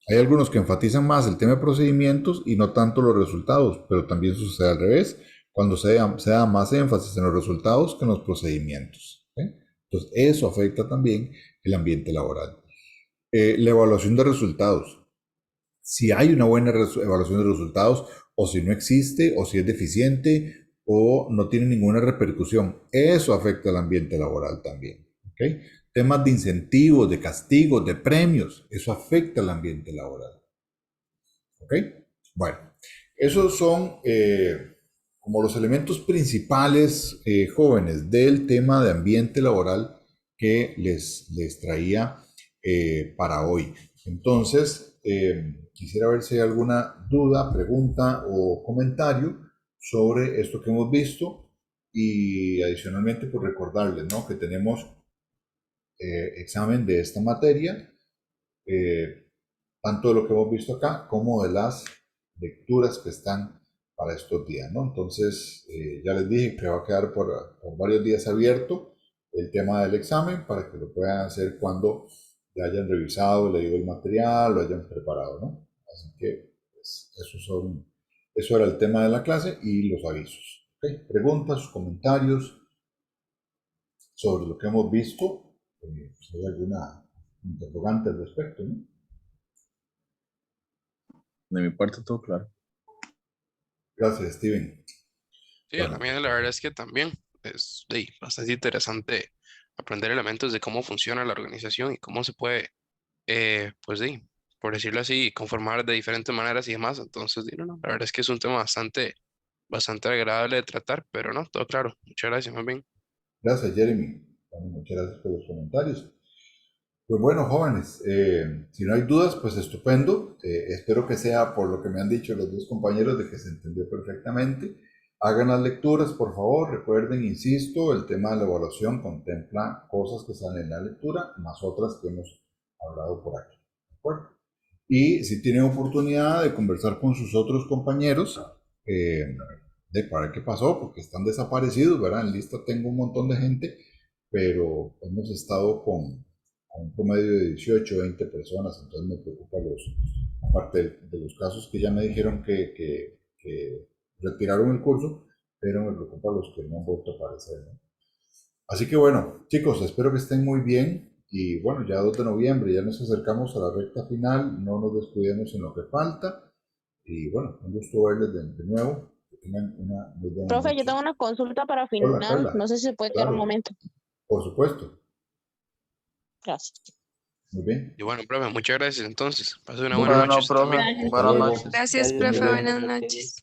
[SPEAKER 1] Hay algunos que enfatizan más el tema de procedimientos y no tanto los resultados, pero también sucede al revés, cuando se da más énfasis en los resultados que en los procedimientos. ¿Sí? Entonces, eso afecta también el ambiente laboral. La evaluación de resultados. Si hay una buena evaluación de resultados, o si no existe, o si es deficiente, o no tiene ninguna repercusión, eso afecta al ambiente laboral también. ¿Okay? Temas de incentivos, de castigos, de premios, eso afecta al ambiente laboral. ¿Ok? Bueno, esos son como los elementos principales, jóvenes, del tema de ambiente laboral que les traía para hoy. Entonces, quisiera ver si hay alguna duda, pregunta o comentario sobre esto que hemos visto y adicionalmente pues recordarles, ¿no?, que tenemos examen de esta materia, tanto de lo que hemos visto acá como de las lecturas que están para estos días, ¿no? Entonces, ya les dije que va a quedar por varios días abierto el tema del examen para que lo puedan hacer cuando ya hayan revisado, leído el material, lo hayan preparado, ¿no? Así que pues, eso era el tema de la clase y los avisos. ¿Okay? Preguntas, comentarios sobre lo que hemos visto. Si hay alguna interrogante al respecto, ¿no?
[SPEAKER 5] De mi parte todo claro.
[SPEAKER 1] Gracias, Steven.
[SPEAKER 7] Sí, a mí la verdad es que también es bastante interesante aprender elementos de cómo funciona la organización y cómo se puede, pues por decirlo así, conformar de diferentes maneras y demás. Entonces, la verdad es que es un tema bastante agradable de tratar, pero no, todo claro. Muchas gracias, más bien.
[SPEAKER 1] Gracias, Jeremy. Bueno, muchas gracias por los comentarios. Pues bueno, jóvenes, si no hay dudas, pues estupendo. Espero que sea por lo que me han dicho los dos compañeros de que se entendió perfectamente. Hagan las lecturas, por favor. Recuerden, insisto, el tema de la evaluación contempla cosas que salen en la lectura, más otras que hemos hablado por aquí. ¿De acuerdo? Y si tienen oportunidad de conversar con sus otros compañeros, de para ver qué pasó, porque están desaparecidos, ¿verdad? En lista tengo un montón de gente, pero hemos estado con un promedio de 18 o 20 personas, entonces me preocupa aparte de los casos que ya me dijeron que retiraron el curso, pero me preocupa los que no han vuelto a aparecer, ¿no? Así que bueno, chicos, espero que estén muy bien y bueno, ya 2 de noviembre, ya nos acercamos a la recta final, no nos descuidemos en lo que falta y bueno, un gusto verles de nuevo. Que tengan una muy buena
[SPEAKER 4] Profe,
[SPEAKER 1] noche.
[SPEAKER 4] yo tengo una consulta para
[SPEAKER 1] Hola,
[SPEAKER 4] final.
[SPEAKER 1] Carla.
[SPEAKER 4] No sé si se puede quedar un
[SPEAKER 1] Claro,
[SPEAKER 4] momento.
[SPEAKER 1] por supuesto.
[SPEAKER 4] Gracias.
[SPEAKER 1] Muy bien.
[SPEAKER 7] Y bueno, profe, muchas gracias entonces. Pase una
[SPEAKER 1] Muy
[SPEAKER 7] buena
[SPEAKER 1] bien.
[SPEAKER 7] noche usted
[SPEAKER 10] profe.
[SPEAKER 7] también.
[SPEAKER 1] Hasta
[SPEAKER 10] Buenas
[SPEAKER 1] luego.
[SPEAKER 10] noches.
[SPEAKER 11] Gracias,
[SPEAKER 10] Gracias,
[SPEAKER 11] profe.
[SPEAKER 10] profe.
[SPEAKER 11] Buenas noches.